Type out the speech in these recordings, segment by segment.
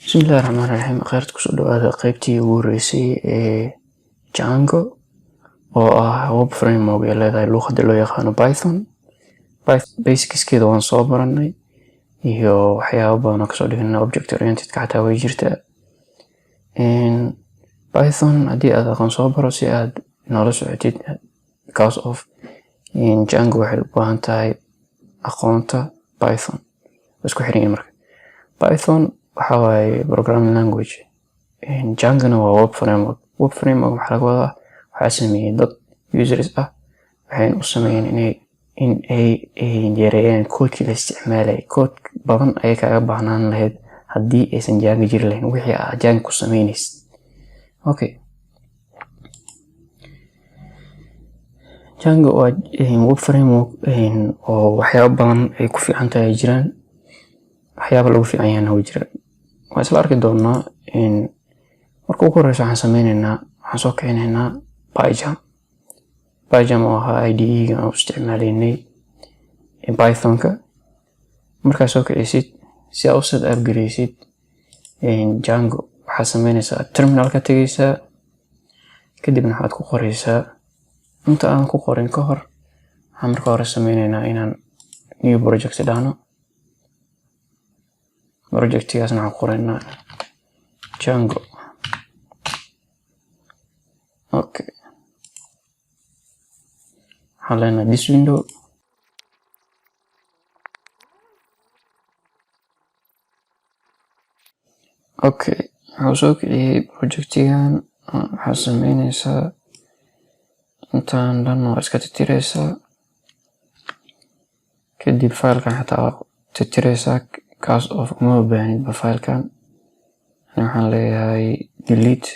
Bismillahirrahmanirrahim. Khayrta kusoo dhawaada qaybtii ugu horeysay ee Django oo ah web framework ee leedahay luqadda loo yaqaano Python. Basicskiisa waan soo baranay iyo waxyaabo badan oo kasoo dhiganay object oriented ka xataa way jirtaa. Python haddii aad aqoon soo baro si aad noola socotid because of Django waxay u baahan tahay aqoonta Python. Isku xiran marka Python waxa waaye programming language, Django waa web framework. Web framework maxaa laga wadaa? Waxaa sameeyay dad users ah waxayna u sameeyeen in ay yareeyaan koodkii la isticmaalay. Kood badan ayay kaaga baahnaan lahayd haddii aysan Django jiri lahayn wixii aad Django ku sameynaysid. Okay, Django waa web framework oo waxyaabo badan ay ku fiican tahay jiraan, waxyaabo lagu fiican yahay way jiraan. Waa isla arki doonaa. Marka ugu horeysa waxaan soo kicinaynaa PyCharm oo ahaa IDE-ga aan u isticmaalaynay Python-ka. Markaad soo kicisid si aad u set up gareysid Django waxaad sameynaysaa terminal-ka tegaysaa kadibna waxaad ku qoraysaa inta aan ku qorin ka hor waxaan marka hore sameynaynaa inaan new project dhahno. Projectgaasna waxaan qoraynaa Django. Okay, waxaan leenahay this window. Okay, waxaan soo kiciyay projectgan. Waxaad sameynaysaa intaan dhan waa iska tirtiraysaa kadib filekan xataa tirtiraysaa kaas oo uma baahnidba filekan. Waxaan leeyahay delete.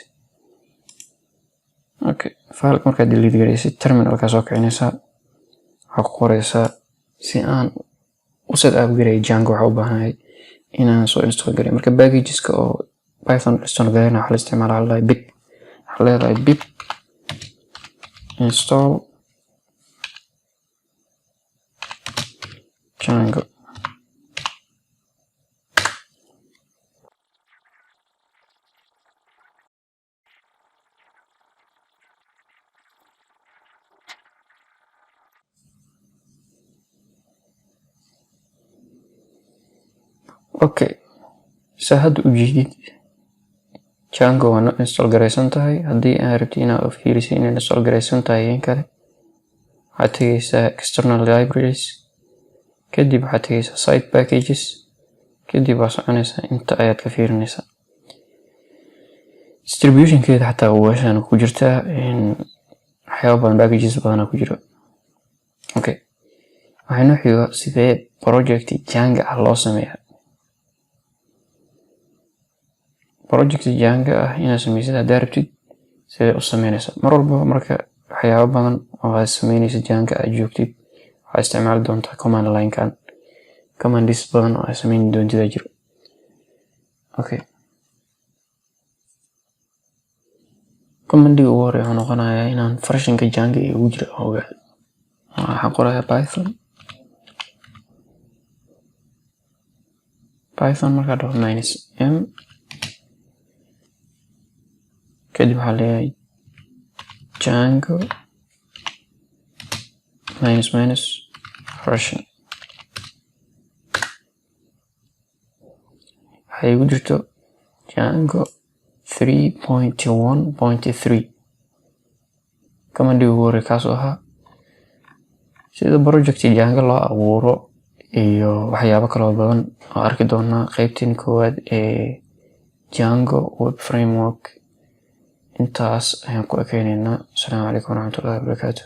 Okay, file markaad delete gareysid terminalka soo kicinaysaa waxaad ku qoraysaa si aan u set up gareeyo Django waxaan u baahanahay inaan soo install gareeyo. Marka packageska oo Python install gareyna waxaa la isticmaalaa pip. Waxaa leedahay pip install Django. Okay, saa hadda u jeedid Django waa install gareysan tahay. Haddii aan rabtid inaad fiirisid inay install gareysan tahay in kale waxaad tegaysaa external libraries kadib waxaad tegaysaa site packages kadib waa soconaysaa inta ayaad ka fiirinaysaa. Distributionkeeda xataa weeshaan ku jirtaa waxyaabo badan packages badan ku jira. Okay, waxaynu xigo sidee project Django ah loo sameeyaa. Project Django ah inaad sameysid haddaad rabtid sidee u sameynaysaa. Mar walba marka waxyaabo badan oo aad sameynaysid Django aad joogtid waxaad isticmaali doontaa command line-kan. Commands badan oo aad sameyn doontid jiro. Okay, command-iga ugu horeeya wuxuu noqonayaa inaan version-ka Django ee ugu jira ogaado. Waxaan qorayaa Python markaa dhaho -m kadib waxaa leeyahay Django -version. waxay igu jirto Django 3.1.3. command-iga ugu horeeya kaas oo ahaa sida project Django loo abuuro iyo waxyaabo kale badan oo arki doonaa qaybteen koowaad ee Django web framework. intaas ayaan ku ekeynaynaa. Assalaamu calaykum waraxmatullaahi wabarakaatuh.